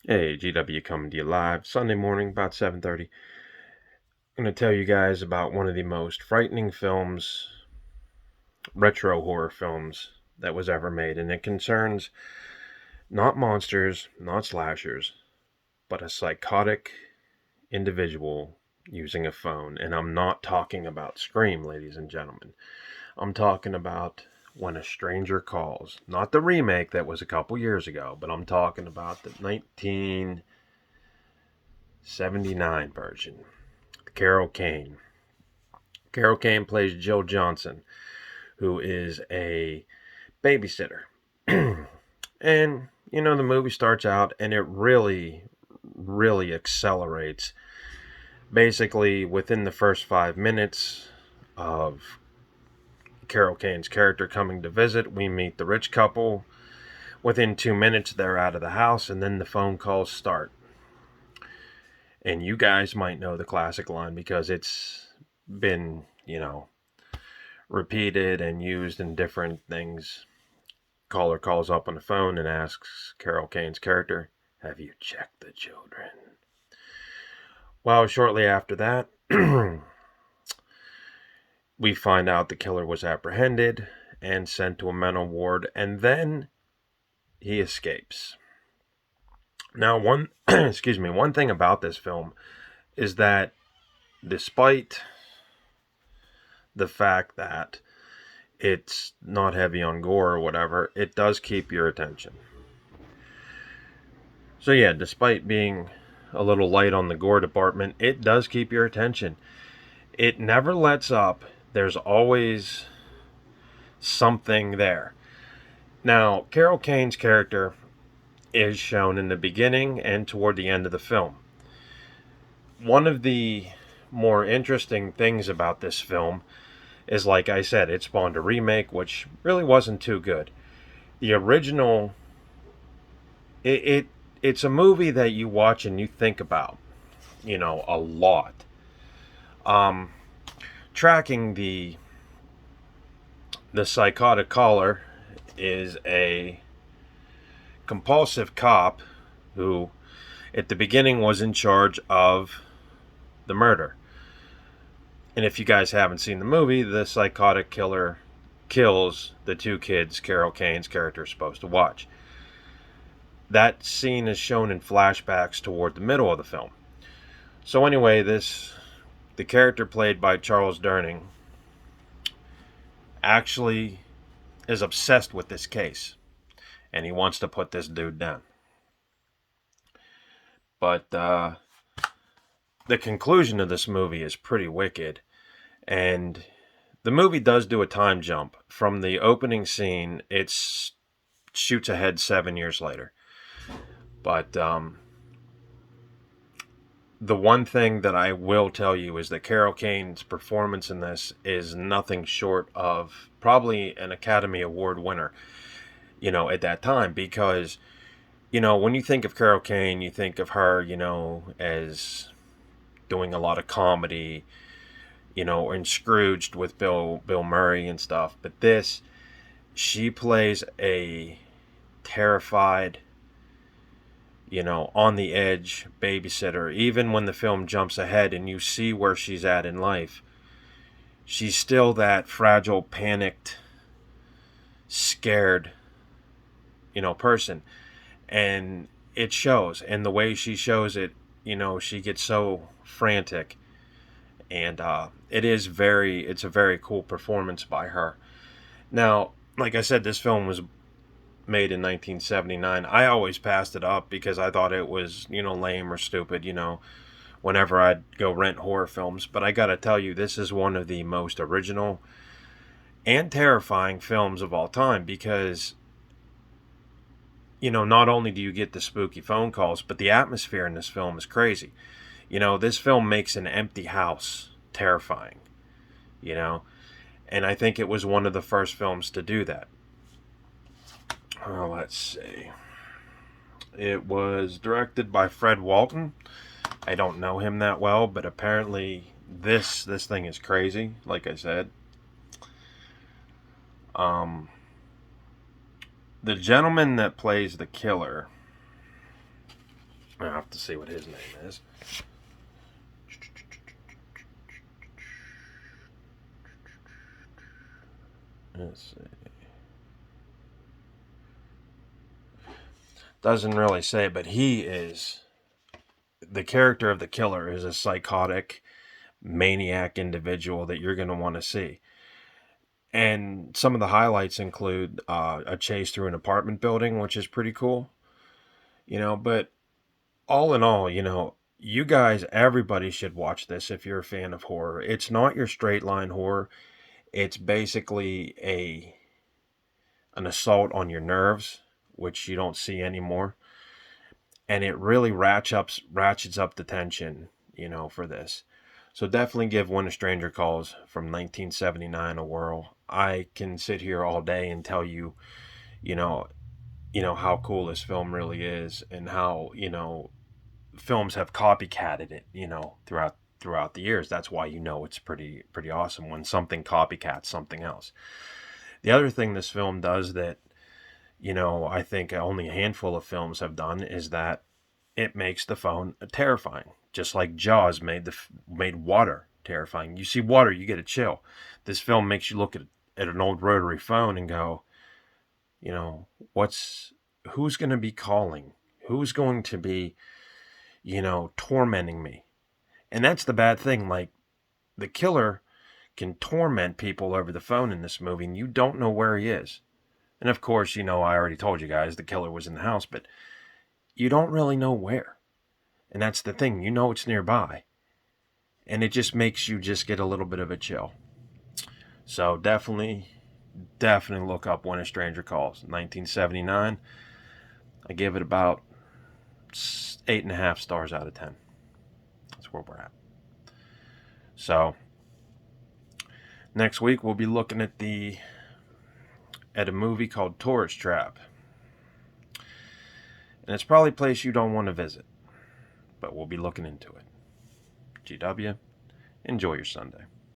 Hey, GW coming to you live Sunday morning about 7:30. I'm going to tell you guys about one of the most frightening films, retro horror films that was ever made, and it concerns not monsters, not slashers, but a psychotic individual using a phone. And I'm not talking about Scream, ladies and gentlemen. I'm talking about When a Stranger Calls. Not the remake that was a couple years ago, but I'm talking about the 1979 version. Carol Kane. Carol Kane plays Jill Johnson, who is a babysitter. And, the movie starts out and it really accelerates. Basically, within the first 5 minutes of Carol Kane's character coming to visit, we meet the rich couple. Within 2 minutes, they're out of the house, and then the phone calls start. And you guys might know the classic line because it's been, repeated and used in different things. Caller calls up on the phone and asks Carol Kane's character, "Have you checked the children?" Well, shortly after that, we find out the killer was apprehended and sent to a mental ward, and then he escapes. Now, one one thing about this film is that despite the fact that it's not heavy on gore or whatever, it does keep your attention. So yeah, despite being a little light on the gore department, it does keep your attention. It never lets up. There's always something there. Now, Carol Kane's character is shown in the beginning and toward the end of the film. One of the more interesting things about this film is, like I said, it spawned a remake, which really wasn't too good. The original, it, it it's a movie that you watch and you think about, a lot. Um, Tracking the psychotic caller is a compulsive cop who, at the beginning, was in charge of the murder. And if you guys haven't seen the movie, the psychotic killer kills the two kids Carol Kane's character is supposed to watch. That scene is shown in flashbacks toward the middle of the film. So anyway, the character played by Charles Durning actually is obsessed with this case, and he wants to put this dude down. But the conclusion of this movie is pretty wicked, and the movie does do a time jump. From the opening scene, it shoots ahead 7 years later. But the one thing that I will tell you is that Carol Kane's performance in this is nothing short of probably an Academy Award winner, at that time. Because, when you think of Carol Kane, you think of her, as doing a lot of comedy, and Scrooged with Bill Murray and stuff. But she plays a terrified, on the edge babysitter. Even when the film jumps ahead and you see where she's at in life, she's still that fragile, panicked, scared, person. And it shows. And the way she shows it, she gets so frantic. And it's a very cool performance by her. Now, like I said, this film was made in 1979. I always passed it up because I thought it was, lame or stupid, whenever I'd go rent horror films. But I gotta tell you, this is one of the most original and terrifying films of all time because, not only do you get the spooky phone calls, but the atmosphere in this film is crazy. This film makes an empty house terrifying, you know, and I think it was one of the first films to do that. Let's see. It was directed by Fred Walton. I don't know him that well, but apparently this thing is crazy. Like I said, um, the gentleman that plays the killer, I have to see what his name is. Let's see. Doesn't really say, but he is the character of the killer is a psychotic maniac individual that you're going to want to see. And some of the highlights include a chase through an apartment building, which is pretty cool. But all in all, you guys, everybody should watch this if you're a fan of horror. It's not your straight line horror. It's basically an assault on your nerves, which you don't see anymore. And it really ratchets up the tension, for this. So definitely give When a Stranger Calls from 1979 a whirl. I can sit here all day and tell you, you know, how cool this film really is, and how films have copycatted it, throughout the years. That's why it's pretty awesome when something copycats something else. The other thing this film does that I think only a handful of films have done is that it makes the phone terrifying, just like Jaws made water terrifying. You see water, you get a chill. This film makes you look at an old rotary phone and go, who's going to be calling? Who's going to be, tormenting me? And that's the bad thing. Like, the killer can torment people over the phone in this movie, and you don't know where he is. And of course, I already told you guys the killer was in the house, but you don't really know where. And that's the thing. It's nearby. And it just makes you just get a little bit of a chill. So definitely look up When a Stranger Calls. 1979. I give it about 8.5 stars out of 10. That's where we're at. So next week we'll be looking at a movie called Tourist Trap. And it's probably a place you don't want to visit, but we'll be looking into it. GW, enjoy your Sunday.